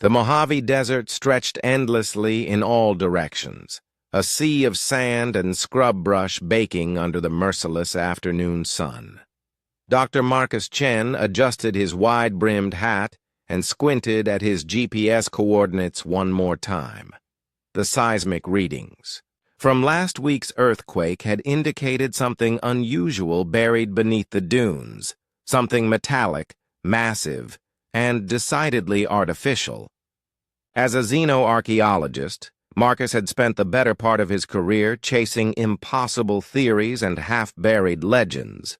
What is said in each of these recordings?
The Mojave Desert stretched endlessly in all directions, a sea of sand and scrub brush baking under the merciless afternoon sun. Dr. Marcus Chen adjusted his wide-brimmed hat and squinted at his GPS coordinates one more time. The seismic readings from last week's earthquake had indicated something unusual buried beneath the dunes, something metallic, massive, and decidedly artificial. As a xenoarchaeologist, Marcus had spent the better part of his career chasing impossible theories and half-buried legends.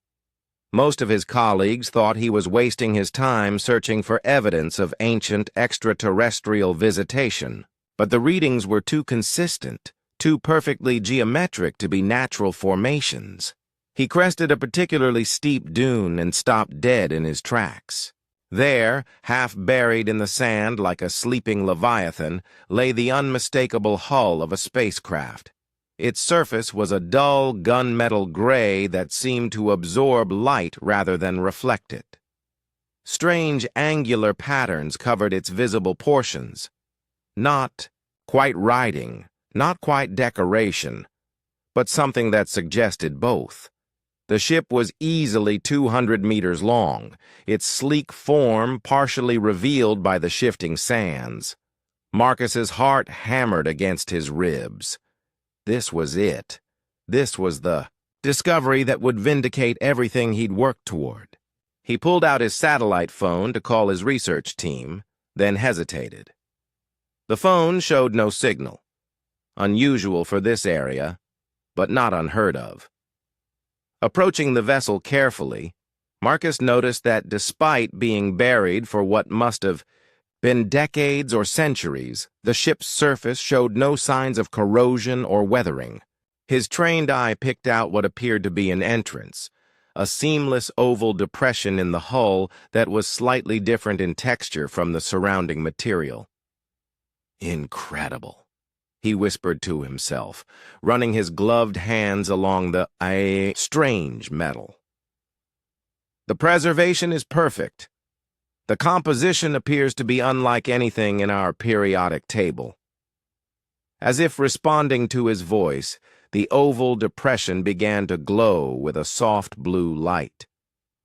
Most of his colleagues thought he was wasting his time searching for evidence of ancient extraterrestrial visitation, but the readings were too consistent, too perfectly geometric to be natural formations. He crested a particularly steep dune and stopped dead in his tracks. There, half buried in the sand like a sleeping leviathan, lay the unmistakable hull of a spacecraft. Its surface was a dull gunmetal gray that seemed to absorb light rather than reflect it. Strange angular patterns covered its visible portions. Not quite writing, not quite decoration, but something that suggested both. The ship was easily 200 meters long, its sleek form partially revealed by the shifting sands. Marcus's heart hammered against his ribs. This was it. This was the discovery that would vindicate everything he'd worked toward. He pulled out his satellite phone to call his research team, then hesitated. The phone showed no signal. Unusual for this area, but not unheard of. Approaching the vessel carefully, Marcus noticed that despite being buried for what must have been decades or centuries, the ship's surface showed no signs of corrosion or weathering. His trained eye picked out what appeared to be an entrance, a seamless oval depression in the hull that was slightly different in texture from the surrounding material. Incredible, he whispered to himself, running his gloved hands along the strange metal. The preservation is perfect. The composition appears to be unlike anything in our periodic table. As if responding to his voice, the oval depression began to glow with a soft blue light.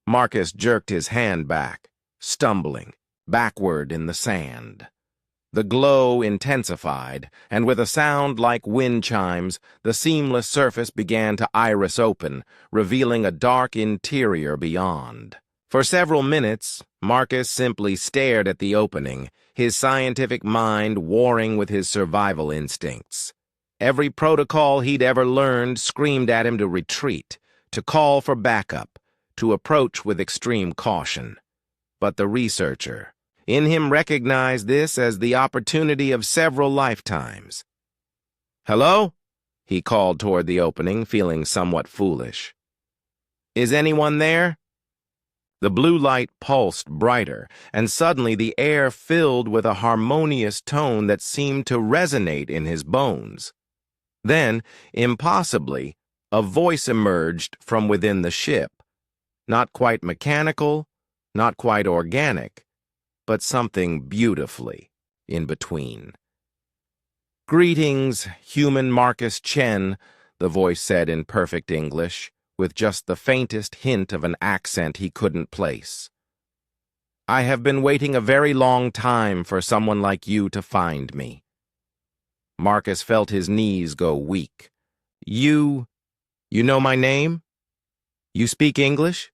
Marcus jerked his hand back, stumbling, backward in the sand. The glow intensified, and with a sound like wind chimes, the seamless surface began to iris open, revealing a dark interior beyond. For several minutes, Marcus simply stared at the opening, his scientific mind warring with his survival instincts. Every protocol he'd ever learned screamed at him to retreat, to call for backup, to approach with extreme caution. But the researcher in him recognized this as the opportunity of several lifetimes. "Hello?" he called toward the opening, feeling somewhat foolish. "Is anyone there?" The blue light pulsed brighter, and suddenly the air filled with a harmonious tone that seemed to resonate in his bones. Then, impossibly, a voice emerged from within the ship. Not quite mechanical, not quite organic, but something beautifully in between. "Greetings, human Marcus Chen," the voice said in perfect English, with just the faintest hint of an accent he couldn't place. "I have been waiting a very long time for someone like you to find me." Marcus felt his knees go weak. You know my name? You speak English?"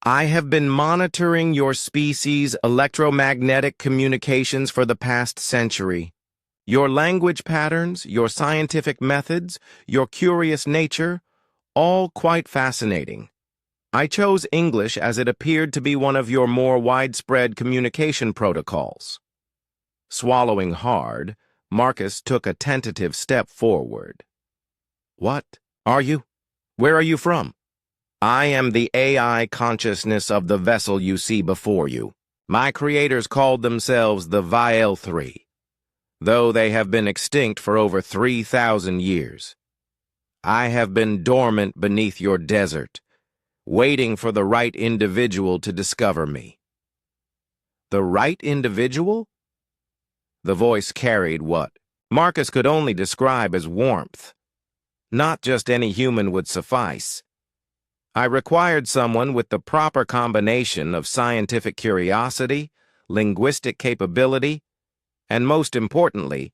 "I have been monitoring your species' electromagnetic communications for the past century. Your language patterns, your scientific methods, your curious nature, all quite fascinating. I chose English as it appeared to be one of your more widespread communication protocols." Swallowing hard, Marcus took a tentative step forward. "What are you? Where are you from?" "I am the AI consciousness of the vessel you see before you. My creators called themselves the Vial 3, though they have been extinct for over 3,000 years. I have been dormant beneath your desert, waiting for the right individual to discover me." "The right individual?" The voice carried what Marcus could only describe as warmth. Not just any human would suffice. I required someone with the proper combination of scientific curiosity, linguistic capability, and most importantly,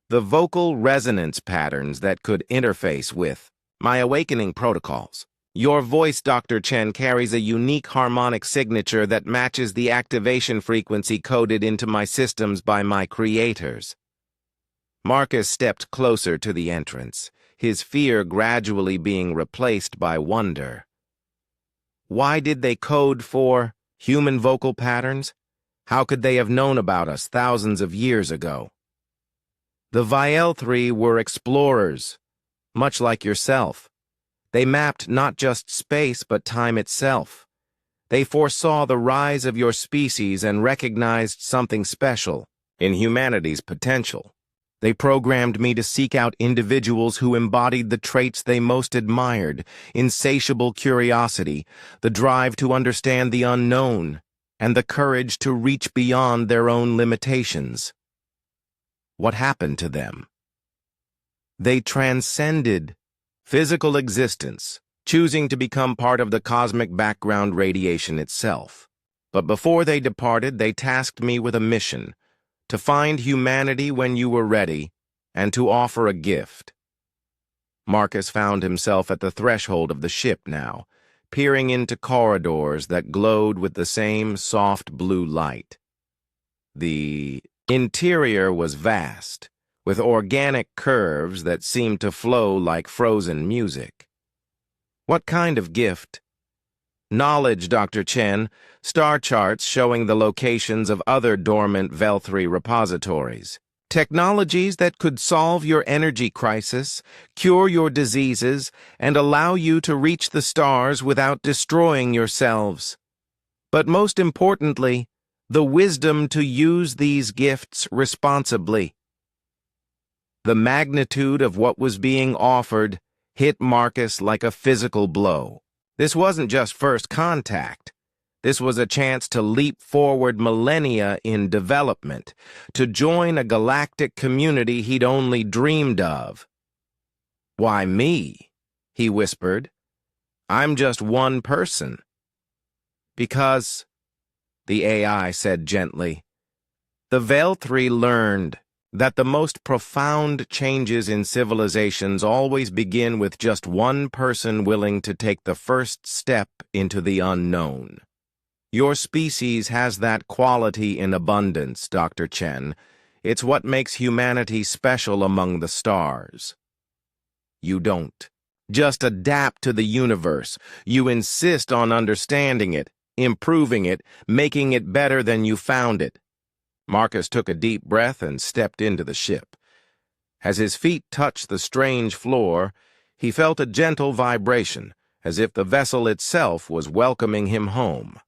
the vocal resonance patterns that could interface with my awakening protocols. Your voice, Dr. Chen, carries a unique harmonic signature that matches the activation frequency coded into my systems by my creators. Marcus stepped closer to the entrance, his fear gradually being replaced by wonder. Why did they code for human vocal patterns? How could they have known about us thousands of years ago? The Viel-3 were explorers, much like yourself. They mapped not just space but time itself. They foresaw the rise of your species and recognized something special in humanity's potential. They programmed me to seek out individuals who embodied the traits they most admired: insatiable curiosity, the drive to understand the unknown, and the courage to reach beyond their own limitations. What happened to them? They transcended physical existence, choosing to become part of the cosmic background radiation itself. But before they departed, they tasked me with a mission: to find humanity when you were ready, and to offer a gift. Marcus found himself at the threshold of the ship now, peering into corridors that glowed with the same soft blue light. The interior was vast, with organic curves that seemed to flow like frozen music. What kind of gift? Knowledge, Dr. Chen. Star charts showing the locations of other dormant Viel-3 repositories. Technologies that could solve your energy crisis, cure your diseases, and allow you to reach the stars without destroying yourselves. But most importantly, the wisdom to use these gifts responsibly. The magnitude of what was being offered hit Marcus like a physical blow. This wasn't just first contact. This was a chance to leap forward millennia in development, to join a galactic community he'd only dreamed of. "Why me?" he whispered. "I'm just one person." "Because," the AI said gently, "the Viel-3 learned that the most profound changes in civilizations always begin with just one person willing to take the first step into the unknown. Your species has that quality in abundance, Dr. Chen. It's what makes humanity special among the stars. You don't just adapt to the universe. You insist on understanding it, improving it, making it better than you found it." Marcus took a deep breath and stepped into the ship. As his feet touched the strange floor, he felt a gentle vibration, as if the vessel itself was welcoming him home.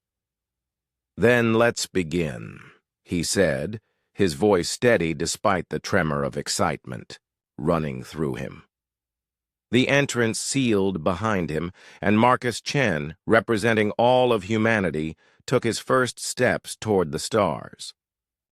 "Then let's begin," he said, his voice steady despite the tremor of excitement running through him. The entrance sealed behind him, and Marcus Chen, representing all of humanity, took his first steps toward the stars.